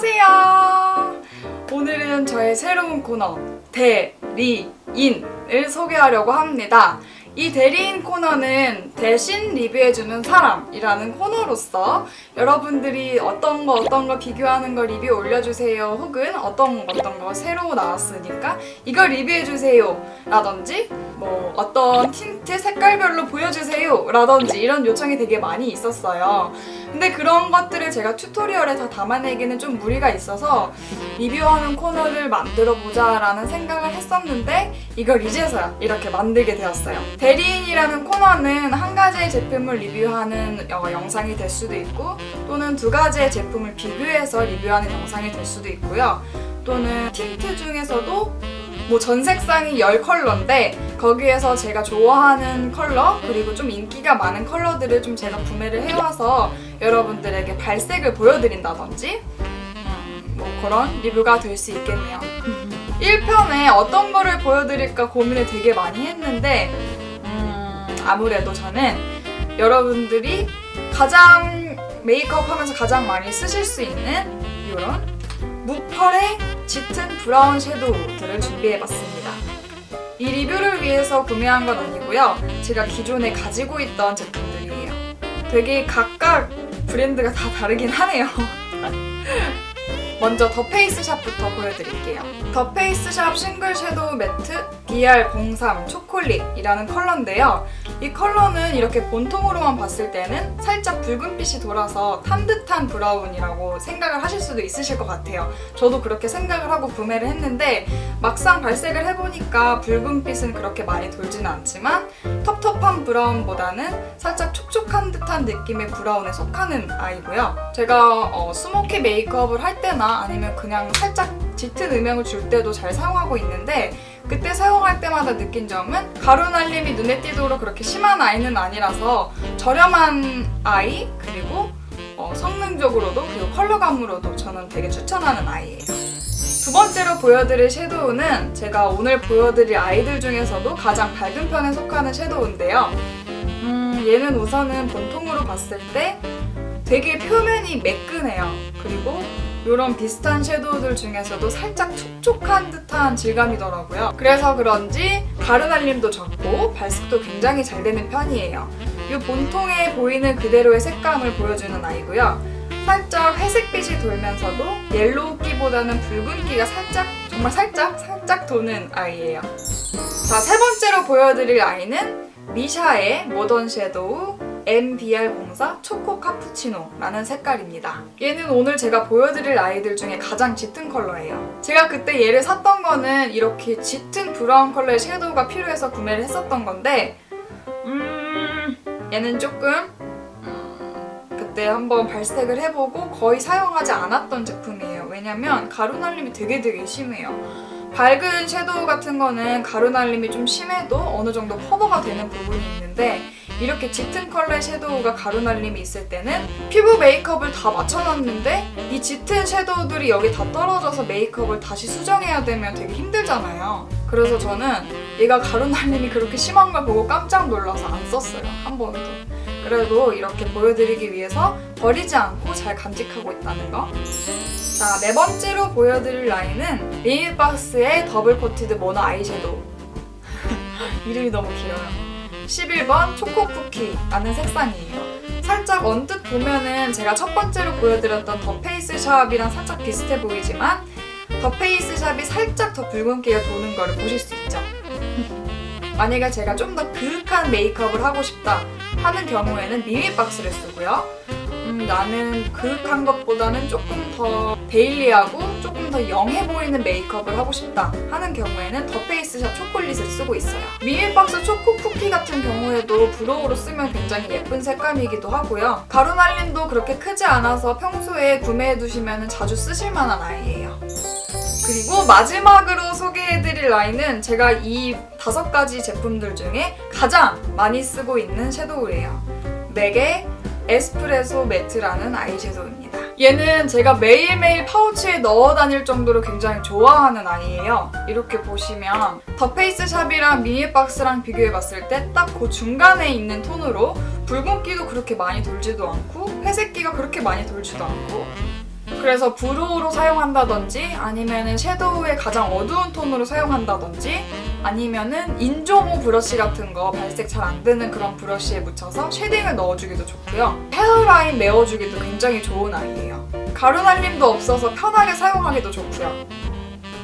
안녕하세요. 오늘은 저의 새로운 코너 대리인을 소개하려고 합니다. 이 대리인 코너는 대신 리뷰해주는 사람이라는 코너로서 여러분들이 어떤 거 비교하는 거 리뷰 올려주세요, 혹은 어떤 거 새로 나왔으니까 이거 리뷰해주세요 라든지 뭐 어떤 틴트 색깔별로 보여주세요 라든지 이런 요청이 되게 많이 있었어요. 근데 그런 것들을 제가 튜토리얼에 다 담아내기는 좀 무리가 있어서 리뷰하는 코너를 만들어보자 라는 생각을 했었는데 이걸 이제서야 이렇게 만들게 되었어요. 대리인이라는 코너는 한 가지의 제품을 리뷰하는 영상이 될 수도 있고, 또는 두 가지의 제품을 비교해서 리뷰하는 영상이 될 수도 있고요. 또는 틴트 중에서도 뭐 전 색상이 10컬러인데 거기에서 제가 좋아하는 컬러 그리고 좀 인기가 많은 컬러들을 좀 제가 구매를 해와서 여러분들에게 발색을 보여드린다든지 뭐 그런 리뷰가 될 수 있겠네요. 1편에 어떤 거를 보여드릴까 고민을 되게 많이 했는데 아무래도 저는 여러분들이 가장 메이크업 하면서 가장 많이 쓰실 수 있는 이런 무펄의 짙은 브라운 섀도우들을 준비해봤습니다. 이 리뷰를 위해서 구매한 건 아니고요. 제가 기존에 가지고 있던 제품들이에요. 되게 각각 브랜드가 다 다르긴 하네요. 먼저 더 페이스샵부터 보여드릴게요. 더 페이스샵 싱글 섀도우 매트 BR03 초콜릿이라는 컬러인데요. 이 컬러는 이렇게 본통으로만 봤을 때는 살짝 붉은빛이 돌아서 탄 듯한 브라운이라고 생각을 하실 수도 있으실 것 같아요. 저도 그렇게 생각을 하고 구매를 했는데 막상 발색을 해보니까 붉은빛은 그렇게 많이 돌지는 않지만 텁텁한 브라운보다는 살짝 촉촉한 듯한 느낌의 브라운에 속하는 아이고요. 제가 스모키 메이크업을 할 때나 아니면 그냥 살짝 짙은 음영을 줄 때도 잘 사용하고 있는데 그때 사용할 때마다 느낀 점은 가루 날림이 눈에 띄도록 그렇게 심한 아이는 아니라서 저렴한 아이, 그리고 성능적으로도 그리고 컬러감으로도 저는 되게 추천하는 아이예요. 두 번째로 보여드릴 섀도우는 제가 오늘 보여드릴 아이들 중에서도 가장 밝은 편에 속하는 섀도우인데요. 얘는 우선은 본통으로 봤을 때 되게 표면이 매끈해요. 그리고 이런 비슷한 섀도우들 중에서도 살짝 촉촉한 듯한 질감이더라고요. 그래서 그런지 가루 날림도 적고 발색도 굉장히 잘 되는 편이에요. 이 본통에 보이는 그대로의 색감을 보여주는 아이고요. 살짝 회색빛이 돌면서도 옐로우기보다는 붉은기가 정말 살짝 도는 아이예요. 자, 세 번째로 보여드릴 아이는 미샤의 모던 섀도우 MBR04 초코 카푸치노라는 색깔입니다. 얘는 오늘 제가 보여드릴 아이들 중에 가장 짙은 컬러예요. 제가 그때 얘를 샀던 거는 이렇게 짙은 브라운 컬러의 섀도우가 필요해서 구매를 했었던 건데 얘는 조금 그때 한번 발색을 해보고 거의 사용하지 않았던 제품이에요. 왜냐면 가루 날림이 되게 심해요. 밝은 섀도우 같은 거는 가루 날림이 좀 심해도 어느 정도 커버가 되는 부분이 있는데 이렇게 짙은 컬러의 섀도우가 가루 날림이 있을 때는 피부 메이크업을 다 맞춰놨는데 이 짙은 섀도우들이 여기 다 떨어져서 메이크업을 다시 수정해야 되면 되게 힘들잖아요. 그래서 저는 얘가 가루 날림이 그렇게 심한 걸 보고 깜짝 놀라서 안 썼어요. 한 번도. 그래도 이렇게 보여드리기 위해서 버리지 않고 잘 간직하고 있다는 거. 자, 네 번째로 보여드릴 라인은 리밀박스의 더블 코티드 모노 아이섀도우. 이름이 너무 길어요. 11번 초코쿠키라는 색상이에요. 살짝 언뜻 보면은 제가 첫 번째로 보여드렸던 더 페이스샵이랑 살짝 비슷해 보이지만 더 페이스샵이 살짝 더 붉은기가 도는 거를 보실 수 있죠. 만약에 제가 좀 더 그윽한 메이크업을 하고 싶다 하는 경우에는 미밀박스를 쓰고요. 나는 그윽한 것보다는 조금 더 데일리하고 조금 더 영해 보이는 메이크업을 하고 싶다 하는 경우에는 더 페이스샵 초콜릿을 쓰고 있어요. 미밀박스 초코 쿠키 같은 경우에도 브로우로 쓰면 굉장히 예쁜 색감이기도 하고요. 가루 날림도 그렇게 크지 않아서 평소에 구매해두시면 자주 쓰실 만한 아이예요. 그리고 마지막으로 소개해드릴 라인은 제가 이 5가지 제품들 중에 가장 많이 쓰고 있는 섀도우예요. 맥의 에스프레소 매트라는 아이섀도우입니다. 얘는 제가 매일매일 파우치에 넣어 다닐 정도로 굉장히 좋아하는 아이예요. 이렇게 보시면 더 페이스샵이랑 미밀박스랑 비교해봤을 때 딱 그 중간에 있는 톤으로 붉은기도 그렇게 많이 돌지도 않고 회색기가 그렇게 많이 돌지도 않고 그래서 브로우로 사용한다든지 아니면은 섀도우의 가장 어두운 톤으로 사용한다든지 아니면은 인조모 브러쉬 같은 거 발색 잘 안 되는 그런 브러쉬에 묻혀서 쉐딩을 넣어주기도 좋고요. 헤어라인 메워주기도 굉장히 좋은 아이예요. 가루 날림도 없어서 편하게 사용하기도 좋고요.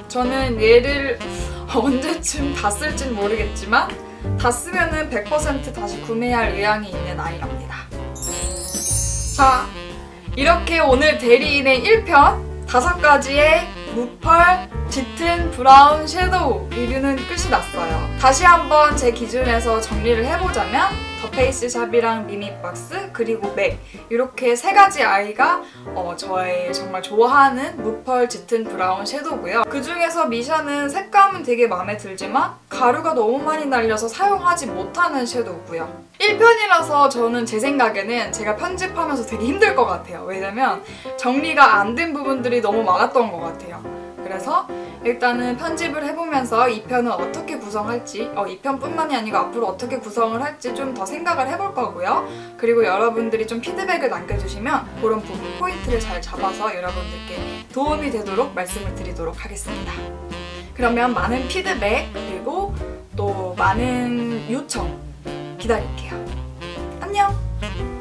저는 얘를 언제쯤 다 쓸진 모르겠지만 다 쓰면은 100% 다시 구매할 의향이 있는 아이랍니다. 자, 이렇게 오늘 대리인의 1편 5가지의 무펄 짙은 브라운 섀도우 리뷰는 끝이 났어요. 다시 한번 제 기준에서 정리를 해보자면 더 페이스샵이랑 미미박스 그리고 맥 이렇게 3가지 아이가 저의 정말 좋아하는 무펄 짙은 브라운 섀도우고요. 그 중에서 미샤는 색감은 되게 마음에 들지만 가루가 너무 많이 날려서 사용하지 못하는 섀도우고요. 1편이라서 저는 제 생각에는 제가 편집하면서 되게 힘들 것 같아요. 왜냐면 정리가 안 된 부분들이 너무 많았던 것 같아요. 그래서 일단은 편집을 해보면서 2편은 어떻게 구성할지 2편뿐만이 아니고 앞으로 어떻게 구성을 할지 좀 더 생각을 해볼 거고요. 그리고 여러분들이 좀 피드백을 남겨주시면 그런 부분 포인트를 잘 잡아서 여러분들께 도움이 되도록 말씀을 드리도록 하겠습니다. 그러면 많은 피드백 그리고 또 많은 요청 기다릴게요. 안녕!